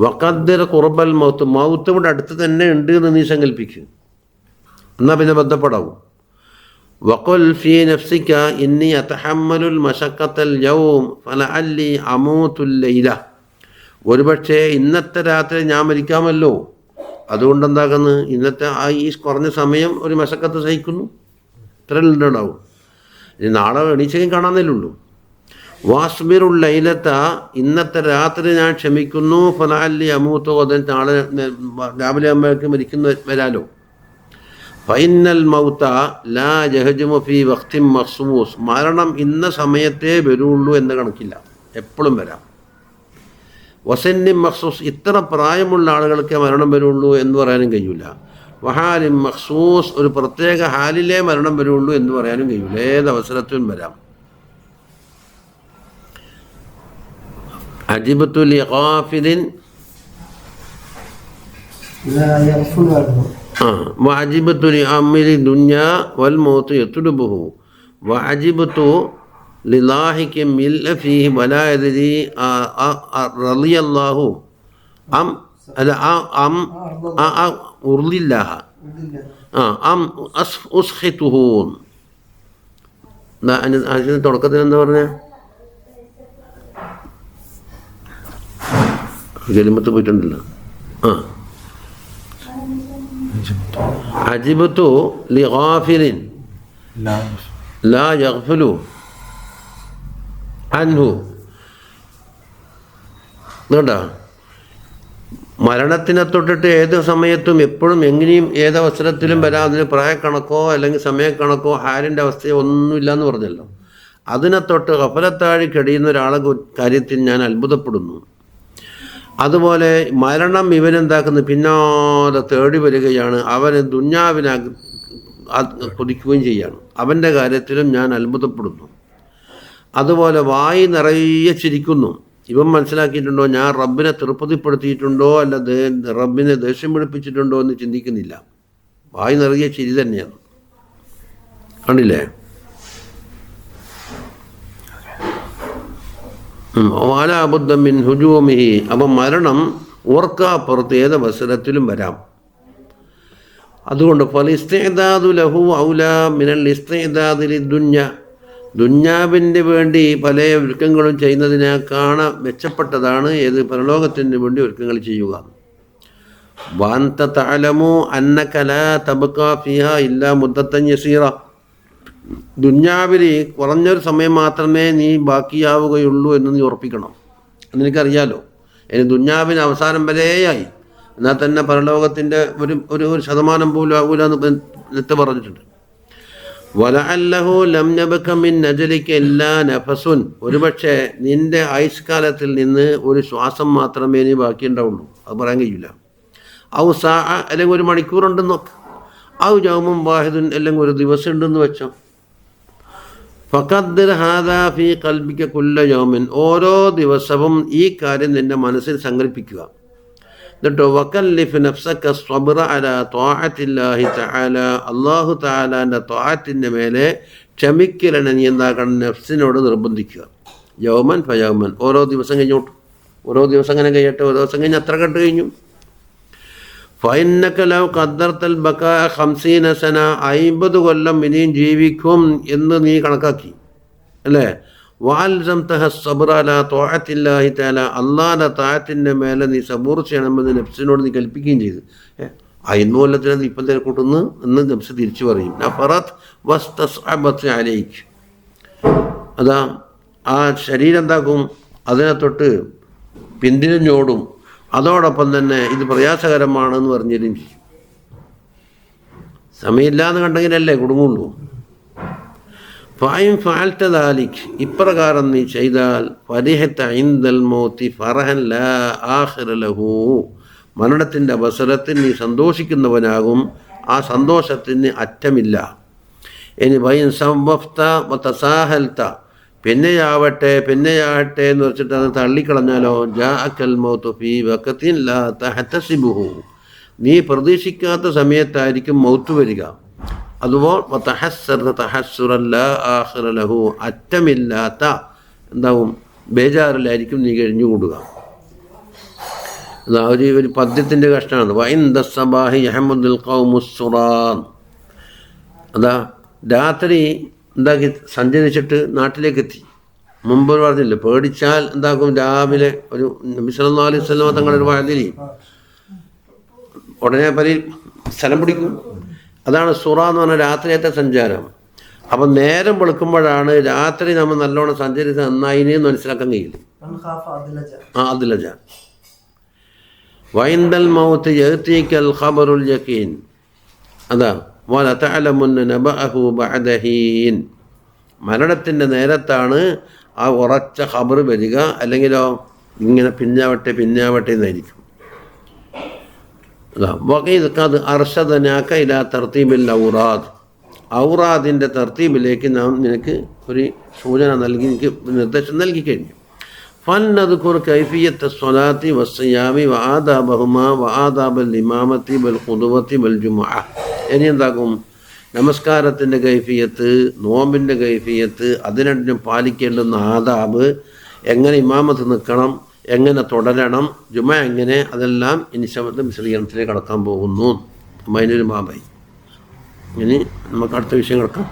വഖദ്ദിർ ഖുർബൽ മൗത്ത്, മൗത്ത് ഇവിടെ അടുത്ത് തന്നെ ഉണ്ട് എന്ന് നീ സങ്കല്പിക്കും, എന്നാൽ പിന്നെ ബന്ധപ്പെടാവും. വഖുൽ ഫീ നഫ്സിക ഇന്നി അതഹമ്മലുൽ മശഖത്തൽ യൗം ഫലഅല്ലി അമൂതുൽ ലൈല, ഒരുപക്ഷെ ഇന്നത്തെ രാത്രി ഞാൻ മരിക്കാമല്ലോ, അതുകൊണ്ട് എന്താകുന്നു ഇന്നത്തെ ഈ കുറഞ്ഞ സമയം ഒരു മശക്കത്ത് സഹിക്കുന്നു, ഇത്രയുണ്ടാവും. ഇനി നാളെ എണീച്ചെങ്കിൽ കാണാന്നേലുള്ളൂ. വാസ്ബിറുൽ ലൈലത്ത, ഇന്നത്തെ രാത്രി ഞാൻ ക്ഷമിക്കുന്നു, ഫലഅല്ലി അമൂതു ഗദൻ, നാളെ രാവിലെ ആകുമ്പോഴേക്ക് വരാലോ. ഫൈനൽ മൗത ലാ യഹ്ജുമു ഫീ വഖ്തിൻ മഖ്സൂസ്, മരണം ഇന്ന സമയത്തേ വരുള്ളൂ എന്ന് കണക്കില്ല, എപ്പോഴും വരാം. വസന്നിൻ മഖ്സൂസ്, ഇത്ര പ്രായമുള്ള ആളുകൾക്ക് മരണം വരുള്ളൂ എന്ന് പറയാനും കഴിയില്ല. വഹാലിൻ മഖ്സൂസ്, ഒരു പ്രത്യേക ഹാലിലേ മരണം വരുള്ളൂ എന്ന് പറയാനും കഴിയില്ല, ഏതവസരത്തിലും വരാം. അജിബത്തു ലിഗാഫിലിൻ വഅജിബത്തു ലിഅംരി ദുനിയ വൽ മൗത്ത് യത്ലുബുഹു വഅജിബത്തു ലിലാഹിക മിൽഅ ഫീഹി വലാ യദ്രി റളിയല്ലാഹു അം അല്ല അം ഉർലില്ലാഹ അം ഉസ്ഖിതുഹു. അതിന് തുടക്കത്തിൽ എന്താ പറഞ്ഞ ഗലിമത്ത് പോയിട്ടുണ്ടല്ലോ. അജിബത്തു ലിഗാഫിലിൻ ലാ യഗ്ഫലു അൻഹു. കേട്ടോ, മരണത്തിനെ തൊട്ടിട്ട് ഏത് സമയത്തും എപ്പോഴും എങ്ങനെയും ഏതവസരത്തിലും വരാം. അതിന് പ്രായക്കണക്കോ അല്ലെങ്കിൽ സമയക്കണക്കോ ഹാലിൻ്റെ അവസ്ഥയോ ഒന്നുമില്ലയെന്ന് പറഞ്ഞല്ലോ. അതിനെ തൊട്ട് ഗഫലത്താഴി കഴിയുന്ന ഒരാളെ കാര്യത്തിൽ ഞാൻ അത്ഭുതപ്പെടുന്നു. അതുപോലെ മരണം ഇവനെന്താക്കുന്നു, പിന്നാലെ തേടി വരികയാണ്, അവന് ദുന്യാവിനെ കൊതിക്കുകയും ചെയ്യാണ്. അവൻ്റെ കാര്യത്തിലും ഞാൻ അത്ഭുതപ്പെടുന്നു. അതുപോലെ വായി നിറയെ ചിരിക്കുന്നു. ഇവൻ മനസ്സിലാക്കിയിട്ടുണ്ടോ ഞാൻ റബ്ബിനെ തൃപ്തിപ്പെടുത്തിയിട്ടുണ്ടോ അല്ല റബ്ബിനെ ദേഷ്യം പിടിപ്പിച്ചിട്ടുണ്ടോ എന്ന് ചിന്തിക്കുന്നില്ല. വായി നിറയെ ചിരി തന്നെയാണ്. കണ്ടില്ലേ? വാലാബുദ്ധമിൻ ഹുജൂമിഹി, അപ്പം മരണം ഓർക്കാപ്പുറത്ത് ഏതവസരത്തിലും വരാം. അതുകൊണ്ട് ഫലിസ്തിഅദാദു ലഹു ഔലാ മിനൽ ഇസ്തിഅദാദി ലിദ്ദുന്യ, ദുന്യാവിൻ്റെ വേണ്ടി പല ഒരുക്കങ്ങളും ചെയ്യുന്നതിനേക്കാൾ മെച്ചപ്പെട്ടതാണ് ഏത് പരലോകത്തിന് വേണ്ടി ഒരുക്കങ്ങൾ ചെയ്യുക. വഅൻത തഅലമു അന്നക ലാ തബ്ഖാ ഫീഹാ ഇല്ലാ മുദ്ദത്തൻ യസീറ, ദുന്യാവിൽ കുറഞ്ഞൊരു സമയം മാത്രമേ നീ ബാക്കിയാവുകയുള്ളൂ എന്ന് നീ ഉറപ്പിക്കണം. എന്നെനിക്കറിയാലോ. ഇനി ദുന്യാവിന് അവസാനം വരെയായി, എന്നാൽ തന്നെ പരലോകത്തിൻ്റെ ഒരു ശതമാനം പോലും ആകൂല എന്ന് നേരത്തെ പറഞ്ഞിട്ടുണ്ട്. വലഅല്ലഹു ലം യബ്ക മിൻ നജലിക ഇല്ലാ നഫസുൻ, ഒരുപക്ഷെ നിന്റെ ആയുഷ്കാലത്തിൽ നിന്ന് ഒരു ശ്വാസം മാത്രമേ നീ ബാക്കിയുണ്ടാവുള്ളൂ. അത് പറയാൻ കഴിയില്ല. ഔ സാ, അല്ലെങ്കിൽ ഒരു മണിക്കൂറുണ്ടെന്ന് നോക്ക്. ഔ യൗമുൻ വാഹിദുൻ, അല്ലെങ്കിൽ ഒരു ദിവസം ഉണ്ടെന്ന് വെച്ചോ. ഫഖദ്ദിർ ഹാദാ ഫീ ഖൽബിക കുല്ല യൗമിൻ, ഓരോ ദിവസവും ഈ കാര്യം നിന്റെ മനസ്സിൽ സങ്കല്പിക്കുക. എന്നിട്ടോ വകല്ലിഫ് നഫ്സക സ്വബ്റ അലാ ത്വാഅത്തില്ലാഹി തആല, അല്ലാഹു തആലാന്റെ ത്വാഅത്തിൻ്റെ മേലെ ക്ഷമിക്കലിനെ നീ എന്താക്കണം, നഫ്സിനോട് നിർബന്ധിക്കുക. യൗമൻ ഫയൗമൻ, ഓരോ ദിവസം കഴിഞ്ഞോട്ട്, ഓരോ ദിവസം അങ്ങനെ കഴിയട്ടെ, ഓരോ ദിവസം കഴിഞ്ഞ് അത്ര കണ്ട് കഴിഞ്ഞു. ഫഇന്നക ലൗ ഖദ്ദർതൽ ബഖാ 50 സന, 50 കൊല്ലം ഇനിയും ജീവിക്കും എന്ന് നീ കണക്കാക്കി അല്ലേ. വഅൽസംതഹ സബ്റ അലാ ത്വാഅത്തില്ലാഹി തആല, അല്ലാഹുവിന്റെ ത്വാഅത്തിൻ്റെ മേലെ നീ സബൂർ ചെയ്യണമെന്ന് നഫ്സിനോട് നീ കൽപ്പിക്കുകയും ചെയ്തു. 50 കൊല്ലത്തിന് ഇപ്പം തിരക്കൂട്ടുന്നു എന്ന് നഫ്സ് തിരിച്ചു പറയും. നഫറത് വസ്തസ്അബത് അലൈക്, അതാ ആ ശരീരം എന്താക്കും, അതിനെ തൊട്ട് പിന്തിരിഞ്ഞോടും. അതോടൊപ്പം തന്നെ ഇത് പ്രയാസകരമാണെന്ന് പറഞ്ഞിരും ചെയ്യും. സമയമില്ലാന്ന് കണ്ടെങ്കിലല്ലേ കുടുങ്ങുള്ളൂ. ഫൈൻ ഫഅൽത ദാലിക്, ഇപ്രകാരം നീ ചെയ്താൽ ഫരിഹത ഇൻദൽ മൗതി ഫറഹൻ ലാ ആഖിറ ലഹു, മരണത്തിൻ്റെ അവസരത്തിൽ നീ സന്തോഷിക്കുന്നവനാകും, ആ സന്തോഷത്തിന് അറ്റമില്ല. ഇനി വൈൻ സംവഫ്ത വതസാഹൽത, പിന്നെയാവട്ടെ എന്ന് വെച്ചിട്ട് അത് തള്ളിക്കളഞ്ഞാലോ, ജാഅക്കൽ മൗതു ഫീ വഖത്തിൻ ലാ തഹ്തസിബുഹു, നീ പ്രതീക്ഷിക്കാത്ത സമയത്തായിരിക്കും മൗത്ത് വരിക. അതുപോലെ വതഹസ്സറ തഹസ്സുറൻ ലാ ആഖിറ ലഹു, അറ്റമില്ലാത്ത എന്താവും ബേജാറിലായിരിക്കും നീ കഴിഞ്ഞുകൂടുക. അതാ ഒരു പദ്യത്തിൻ്റെ കഷ്ണമാണ്. വഇൻദ സബാഹി യഹ്മുദുൽ ഖൗമുസ്സുറാൻ, അതാ രാത്രി എന്താക്കി സഞ്ചരിച്ചിട്ട് നാട്ടിലേക്ക് എത്തി. മുമ്പ് പറഞ്ഞില്ല, പേടിച്ചാൽ എന്താക്കും രാവിലെ ഒരു നബി സല്ലല്ലാഹു അലൈഹി വസല്ലം തങ്ങളുടെ വാതിൽ ഉടനെ പരി സ്ഥലം പിടിക്കും. അതാണ് സുറ എന്ന് പറഞ്ഞാൽ രാത്രിയത്തെ സഞ്ചാരം. അപ്പം നേരം വെളുക്കുമ്പോഴാണ് രാത്രി നമ്മൾ നല്ലോണം സഞ്ചരിച്ച് നന്നായിനെ മനസ്സിലാക്കാൻ കഴിയില്ല. അതിലജ വൈന്ദൽ മൗത്ത് യഅതീകൽ ഖബറുൽ യഖീൻ, അതാ വലതഅലമുന്ന നബഅഹു ബഅദ ഹീൻ, മരണത്തിൻ്റെ നേരത്താണ് ആ ഉറച്ച ഖബർ വരിക. അല്ലെങ്കിലോ ഇങ്ങനെ പിന്നാവട്ടെ എന്നായിരിക്കും. വഖീദ് അർഷദനാക ഇലാ തർത്തീബിൽ ഔറാദ്, ഔറാദിൻ്റെ തർത്തീബിലേക്ക് നാം നിനക്ക് ഒരു സൂചന നൽകി, എനിക്ക് നിർദ്ദേശം നൽകി കഴിഞ്ഞു. ഫന്നദ്കുർ കൈഫിയത്ത സ്വലാത്തി വസ്സിയാമി വആദാബഹുമാ വആദാബൽ ഇമാമത്തി വൽ ഖുദുവത്തി വൽ ജുമുഅ. ഇനി എന്താക്കും, നമസ്കാരത്തിൻ്റെ കൈഫിയത്ത്, നോമ്പിൻ്റെ കൈഫിയത്ത്, അതിനും പാലിക്കേണ്ടുന്ന ആദാബ്, എങ്ങനെ ഇമാമത്ത് നിൽക്കണം, എങ്ങനെ തുടരണം, ജുമ എങ്ങനെ, അതെല്ലാം ഇൻഷാഅല്ലാഹ് വിശദീകരണത്തിലേക്ക് കടക്കാൻ പോകുന്നു. അതിനൊരു ബാബായി. ഇനി നമുക്ക് അടുത്ത വിഷയം കിടക്കാം.